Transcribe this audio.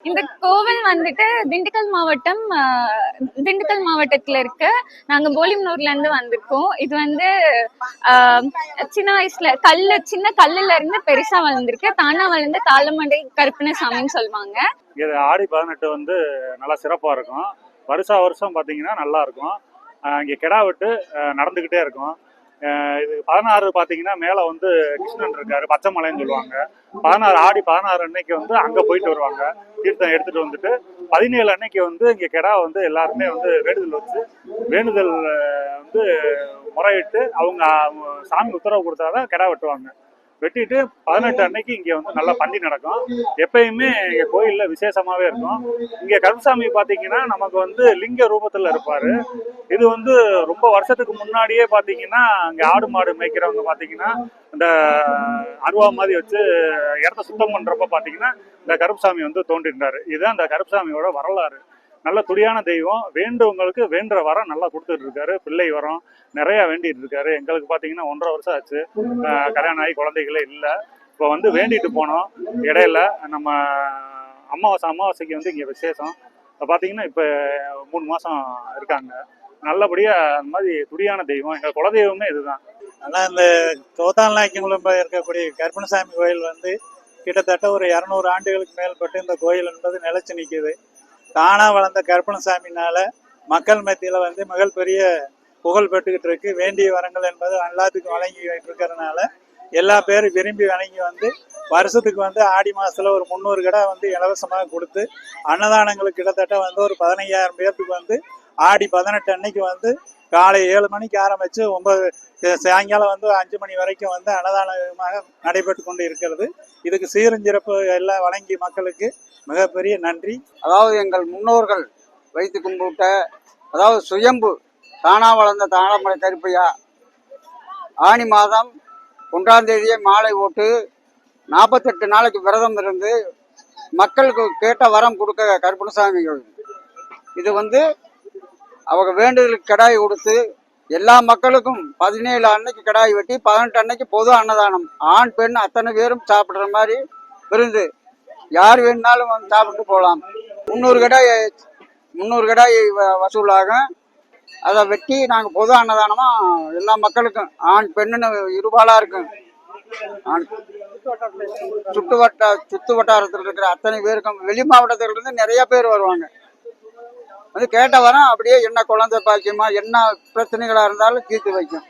இந்த கோவில் வந்துட்டு திண்டுக்கல் மாவட்டத்துல இருக்கு. நாங்க போலிமனூர்ல இருந்து வந்திருக்கோம். இது வந்து சின்ன வயசுல சின்ன கல்லுல இருந்து பெருசா வளர்ந்துருக்கு. தானா வளர்ந்து தாளமண்டை கருப்பணசாமின்னு சொல்லுவாங்க. இது ஆடி 18 வந்து நல்லா சிறப்பா இருக்கும். வருஷம் பாத்தீங்கன்னா நல்லா இருக்கும். இங்க கிடா வெட்டு நடந்துகிட்டே இருக்கும். இது 16 பாத்தீங்கன்னா மேல வந்து கிருஷ்ணன் இருக்காரு, பச்சைமலைன்னு சொல்லுவாங்க. 16 ஆடி 16 அன்னைக்கு வந்து அங்க போயிட்டு வருவாங்க, தீர்த்தம் எடுத்துட்டு வந்துட்டு 17 அன்னைக்கு வந்து இங்க கிடா வந்து எல்லாருமே வந்து வேண்டுதல் வந்து முறையிட்டு அவங்க சாமி உத்தரவு கொடுத்தாதான் கிடா வெட்டுவாங்க. வெட்டிட்டு 18 அன்னைக்கு இங்க வந்து நல்லா பண்டி நடக்கும். எப்பயுமே இங்க கோயில்ல விசேஷமாவே இருக்கும். இங்க கருப்பசாமி பாத்தீங்கன்னா நமக்கு வந்து லிங்க ரூபத்துல இருப்பாரு. இது வந்து ரொம்ப வருஷத்துக்கு முன்னாடியே பாத்தீங்கன்னா இங்க ஆடு மாடு மேய்க்கிறவங்க பாத்தீங்கன்னா இந்த அருவா மாதிரி வச்சு இடத்த சுத்தம் பண்றப்ப பாத்தீங்கன்னா இந்த கருப்பசாமி வந்து தோன்றிருந்தாரு. இதுதான் இந்த கருப்பசாமியோட வரலாறு. நல்ல துடியான தெய்வம். வேண்டுவங்களுக்கு வேண்டுற வரம் நல்லா கொடுத்துட்டு இருக்காரு. பிள்ளை வரம் நிறைய வேண்டிட்டு இருக்காரு. எங்களுக்கு பாத்தீங்கன்னா 1.5 வருஷம் ஆச்சு கல்யாணம் ஆகி, குழந்தைகளே இல்லை. இப்போ வந்து வேண்டிட்டு போனோம். இடையில நம்ம அமாவாசைக்கு வந்து இங்க விசேஷம். இப்போ பாத்தீங்கன்னா இப்போ 3 மாசம் இருக்காங்க. நல்லபடியா அந்த மாதிரி துடியான தெய்வம். எங்க குலதெய்வமே இதுதான். ஆனால் இந்த தோத்தான்லாய்க்குங்குளம் இருக்கக்கூடிய கருப்பணசாமி கோயில் வந்து கிட்டத்தட்ட ஒரு 200 ஆண்டுகளுக்கு மேல்பட்டு இந்த கோயில் என்பது நிலைச்சு நிற்குது. தானாக வளர்ந்த கருப்பணசாமினால மக்கள் மத்தியில் வந்து மிகப்பெரிய புகழ் பெற்றுக்கிட்டு இருக்கு. வேண்டிய வரங்கள் என்பது எல்லாத்துக்கும் வழங்கிக்கிட்டு இருக்கிறதுனால எல்லா பேரும் விரும்பி வணங்கி வந்து வருஷத்துக்கு வந்து ஆடி மாதத்தில் ஒரு 300 கடை வந்து இலவசமாக கொடுத்து அன்னதானங்களுக்கு கிட்டத்தட்ட வந்து ஒரு 15,000 பேர்த்துக்கு வந்து ஆடி 18 அன்னைக்கு வந்து காலை 7 மணிக்கு ஆரம்பித்து 9 சாயங்காலம் வந்து 5 மணி வரைக்கும் வந்து அன்னதானமாக நடைபெற்று கொண்டு இருக்கிறது. இதுக்கு சீரஞ்சிறப்பு எல்லாம் வழங்கி மக்களுக்கு மிகப்பெரிய நன்றி. அதாவது எங்கள் முன்னோர்கள் வைத்து கும்பிட்ட, அதாவது சுயம்பு தானா வளர்ந்த தாளமலை கருப்பையா ஆணி மாதம் 1ஆம் தேதியே மாலை ஓட்டு 48 நாளைக்கு விரதம் இருந்து மக்களுக்கு கேட்ட வரம் கொடுக்க கருப்பணசாமிகள். இது வந்து அவங்க வேண்டுதலுக்கு கிடாய் கொடுத்து எல்லா மக்களுக்கும் 17 அன்னைக்கு கிடாய் வெட்டி 18 அன்னைக்கு பொது அன்னதானம், ஆண் பெண் அத்தனை பேரும் சாப்பிட்ற மாதிரி விருந்து. யார் வேணுனாலும் வந்து சாப்பிட்டு போகலாம். 300 கடாய் வசூலாகும். அதை வெட்டி நாங்கள் பொது அன்னதானமாக எல்லா மக்களுக்கும் ஆண் பெண்ணுன்னு இருபாலாக இருக்கும். சுற்று வட்டாரத்தில் இருக்கிற அத்தனை பேருக்கும், வெளி மாவட்டத்திலிருந்து நிறைய பேர் வருவாங்க. வந்து கேட்ட வரம் அப்படியே என்ன குழந்தை பாக்கியமா என்ன பிரச்சனைகளாக இருந்தாலும் தீர்த்து வைக்கும்.